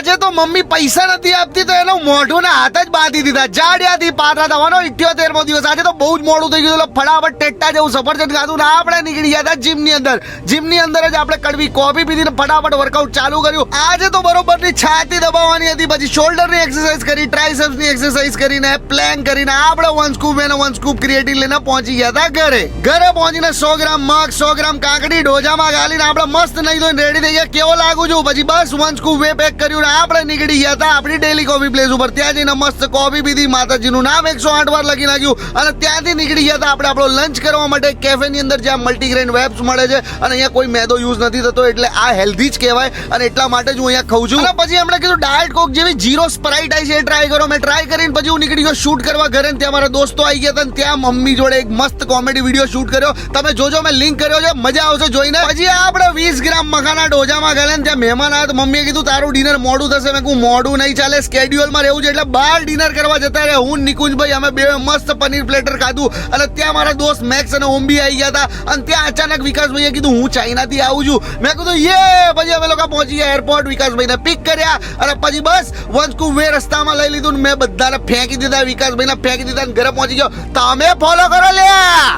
આજે તો મમ્મી પૈસા નથી આપતી તો એનો મોઢું ને હાથ જ બાંધી દીધા. જાડિયાથી પાછા થવાનો 78મો દિવસ. આજે તો બહુ જ મોડું થઈ ગયું. ફટાફટ ટેટા જેવું સફરજન ખાધું ને આપણે નીકળી ગયા હતા જીમની અંદર. જીમની અંદર જ આપણે કડવી કોફી પીધી ને ફટાફટ વર્કઆઉટ ચાલુ કર્યું. આજે તો બરોબરની છાતી દબાવવાની હતી, પછી શોલ્ડરની એક્સરસાઇઝ કરી, ટ્રાઇસેપ્સની એક્સરસાઇઝ કરીને, પ્લેન કરીને આપણે વન સ્કૂપ ક્રિએટિન લઈને પહોંચી ગયા હતા ઘરે. ઘરે પહોંચીને 100 ગ્રામ મગ, 100 ગ્રામ કાકડી ડોજામાં ગાલીને આપણે મસ્ત નહીં ધોઈને રેડી થઈ ગયા. કેવો લાગુ છું? પછી બસ વન સ્કૂપ વે પેક કર્યું ને આપણે નીકળી ગયા હતા આપણી ડેલી કોફી પ્લેસ ઉપર. ત્યાં જઈને મસ્ત કોફી પીધી, માતાજીનું નામ 108 વાર લખી નાખ્યું અને ત્યાંથી નીકળી ગયા હતા આપણે આપણો લંચ કરવા માટે કેફેની અંદર, જ્યાં મલ્ટીગ્રેન વેબ્સ મળે છે અને અહીંયા કોઈ મેદો યુઝ નથી થતો, એટલે આ હેલ્ધી જ કહેવાય અને એટલા માટે જ હું અહીંયા ખાઉં છું. અને પછી એમણે કીધું ડાયટ કોક જેવી ઝીરો સ્પ્રાઇટ આવી છે એ ટ્રાય કરો. મેં ટ્રાય કરીને પછી હું નીકળી ગયો શૂટ કરવા ઘરે. ત્યાં મારા દોસ્તો આવી ગયા હતા અને ત્યાં મમ્મી જોડે એક મસ્ત કોમેડી વિડીયો શૂટ કર્યો. તમે જોજો, મેં લિંક કર્યો છે, મજા આવશે જોઈને. પછી આપણે 20 ગ્રામ મખાના ડોજામાં ગાલે ત્યાં મહેમાન આવ્યા તો મમ્મીએ કીધું તારું ડિનર મોડું થશે. મેં કહું મોડું નહીં ચાલે, સ્કેડ્યુલમાં રહેવું છે એટલે બહાર ડિનર કરવા જતા રહ્યા. હું નિકુંજભાઈ અમે બે મસ્ત પનીર પ્લેટર ખાધું અને ત્યાં મારા દોસ્ત મેક્સ અને ઓમ્બી આવી ગયા હતા અને ત્યાં અચાનક વિકાસભાઈએ કીધું હું ચાઇનાથી આવું છું. મેં કીધું યે. પછી અમે લોકો પહોંચી ગયા એરપોર્ટ, વિકાસભાઈને પિક કર્યા અને પછી બસ વન સ્કૂપ વે રસ્તામાં લઈ લીધું. મેં બધાને ફેંકી દીધા, વિકાસભાઈને ફેંકી દીધા અને ઘરે પહોંચી ગયો. તમે ફોલો કરો લ્યા.